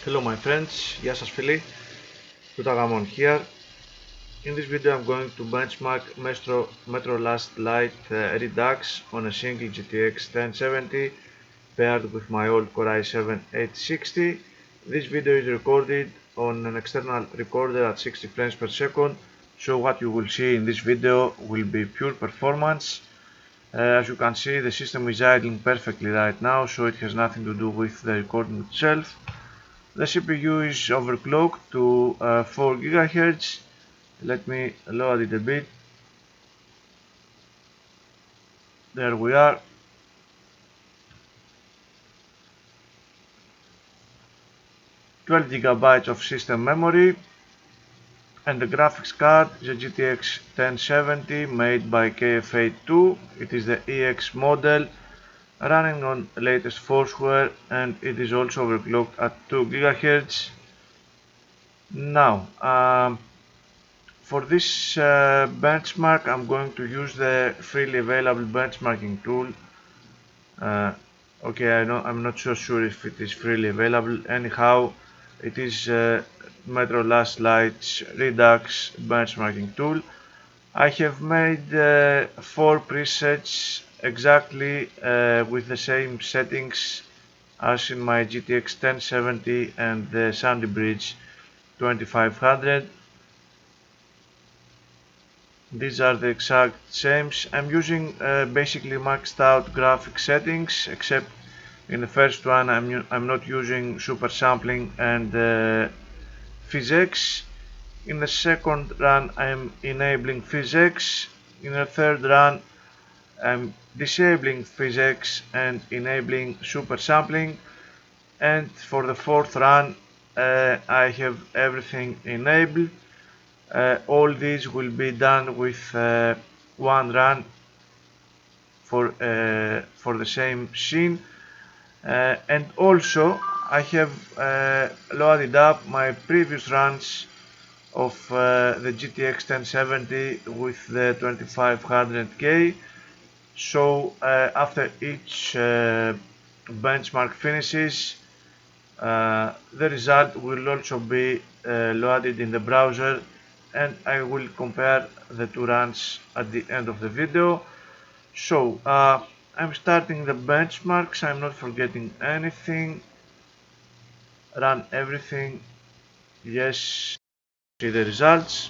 Hello my friends, γεια σας φίλοι, Gamon here. In this video I'm going to benchmark Metro Last Light Redux on a single GTX 1070 paired with my old Core i7-860. This video is recorded on an external recorder at 60 frames per second, so what you will see in this video will be pure performance. As you can see, the system is idling perfectly right now, so it has nothing to do with the recording itself. The CPU is overclocked to 4 GHz. Let me lower it a bit. There we are. Twelve GB of system memory, and the graphics card, the GTX 1070 made by KF82. It is the EX model, running on latest firmware, and it is also overclocked at 2 GHz. Now, for this benchmark, I'm going to use the freely available benchmarking tool. Okay, I'm not so sure if it is freely available. Anyhow, it is Metro Last Light Redux benchmarking tool. I have made 4 presets exactly with the same settings as in my GTX 1070 and the Sandy Bridge 2500. These are the exact same. I'm using basically maxed out graphic settings, except in the first one I'm not using super sampling and PhysX. In the second run I'm enabling PhysX. In the third run I'm disabling PhysX and enabling super sampling. And for the fourth run I have everything enabled. All these will be done with one run for the same scene, and also I have loaded up my previous runs of the GTX 1070 with the 2500K. So after each benchmark finishes, the result will also be loaded in the browser, and I will compare the two runs at the end of the video. So I'm starting the benchmarks. I'm not forgetting anything. Run everything. Yes, see the results.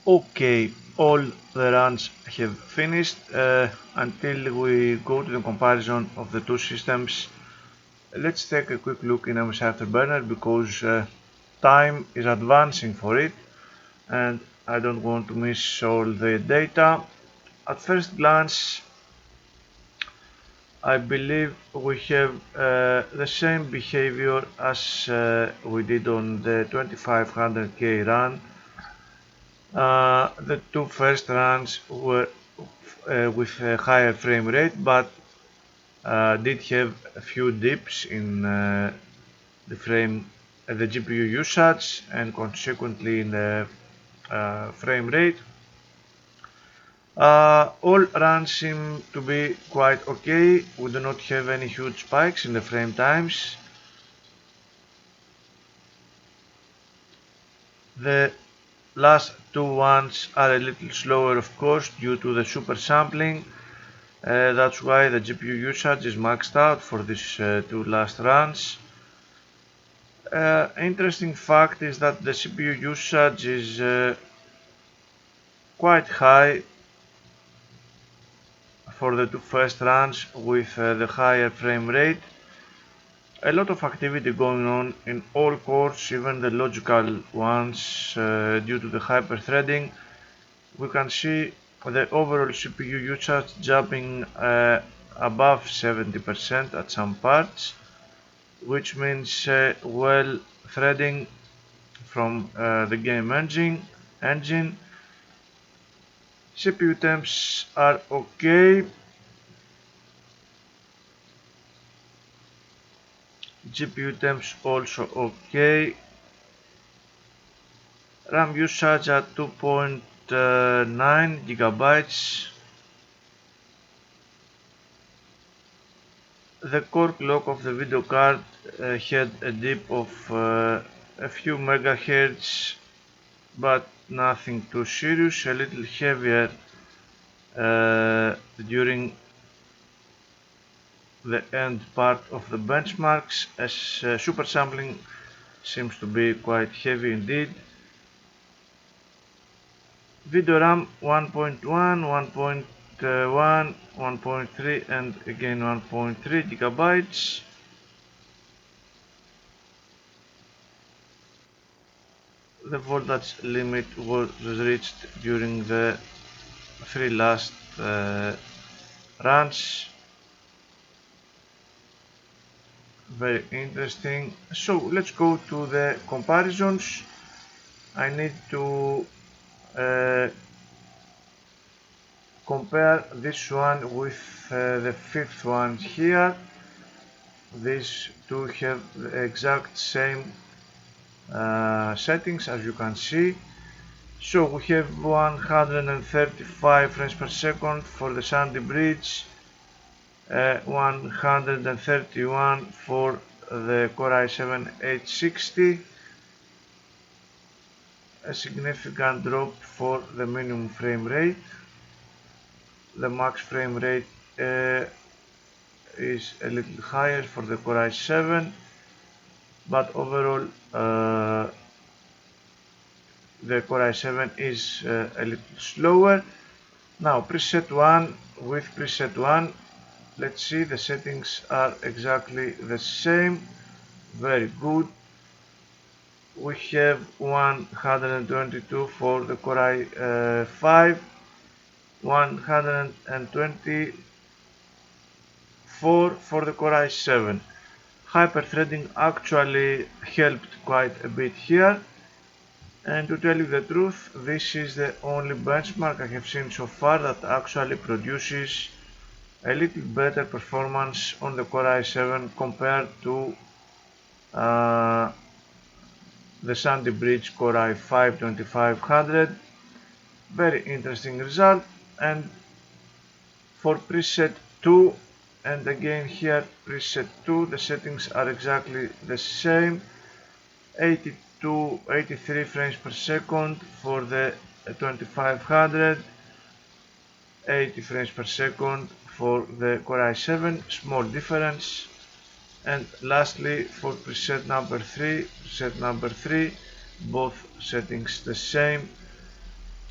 Okay, all the runs have finished. Until we go to the comparison of the two systems, let's take a quick look in MS Afterburner because time is advancing for it and I don't want to miss all the data. At first glance, I believe we have the same behavior as we did on the 2500K run. The two first runs were with a higher frame rate, but did have a few dips in the GPU usage and consequently in the frame rate. All runs seem to be quite okay. We do not have any huge spikes in the frame times. The last two ones are a little slower, of course, due to the super sampling. That's why the GPU usage is maxed out for these two last runs. Interesting fact is that the CPU usage is quite high for the two first runs with the higher frame rate. A lot of activity going on in all cores, even the logical ones, due to the hyper-threading. We can see the overall CPU usage jumping above 70% at some parts, which means well threading from the game engine. CPU temps are okay. GPU temps also okay. RAM usage at 2.9 gigabytes. The core clock of the video card had a dip of a few megahertz, but nothing too serious. A little heavier during the end part of the benchmarks, as super sampling seems to be quite heavy indeed. Video RAM 1.1, 1.1, 1.3 and again 1.3 gigabytes. The voltage limit was reached during the three last runs. Very interesting. So let's go to the comparisons. I need to compare this one with the fifth one here. These two have the exact same settings, as you can see. So we have 135 frames per second for the Sandy Bridge, 131 for the Core i7-860, a significant drop for the minimum frame rate. The max frame rate is a little higher for the Core i7, but overall the Core i7 is a little slower. Now preset 1 with preset 1, let's see, the settings are exactly the same. Very good. We have 122 for the Core i5, 124 for the Core i7. Hyper-threading actually helped quite a bit here, and to tell you the truth, this is the only benchmark I have seen so far that actually produces a little better performance on the Core i7 compared to the Sandy Bridge Core i5 2500. Very interesting result. And for preset 2, and again here preset 2, the settings are exactly the same. 83 frames per second for the 2500, 80 frames per second for the Core i7, small difference. And lastly, for preset number 3, both settings the same.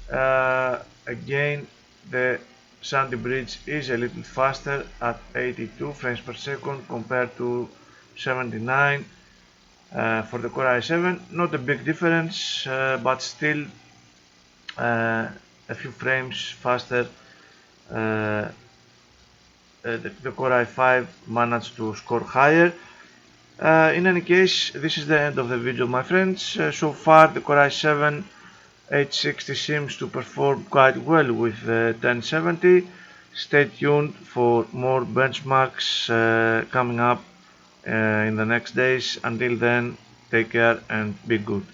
Again, the Sandy Bridge is a little faster at 82 frames per second compared to 79 for the Core i7. Not a big difference, but still a few frames faster. The Core i5 managed to score higher. In any case, this is the end of the video, my friends. So far, the Core i7-860 seems to perform quite well with the 1070. Stay tuned for more benchmarks coming up in the next days. Until then, take care and be good.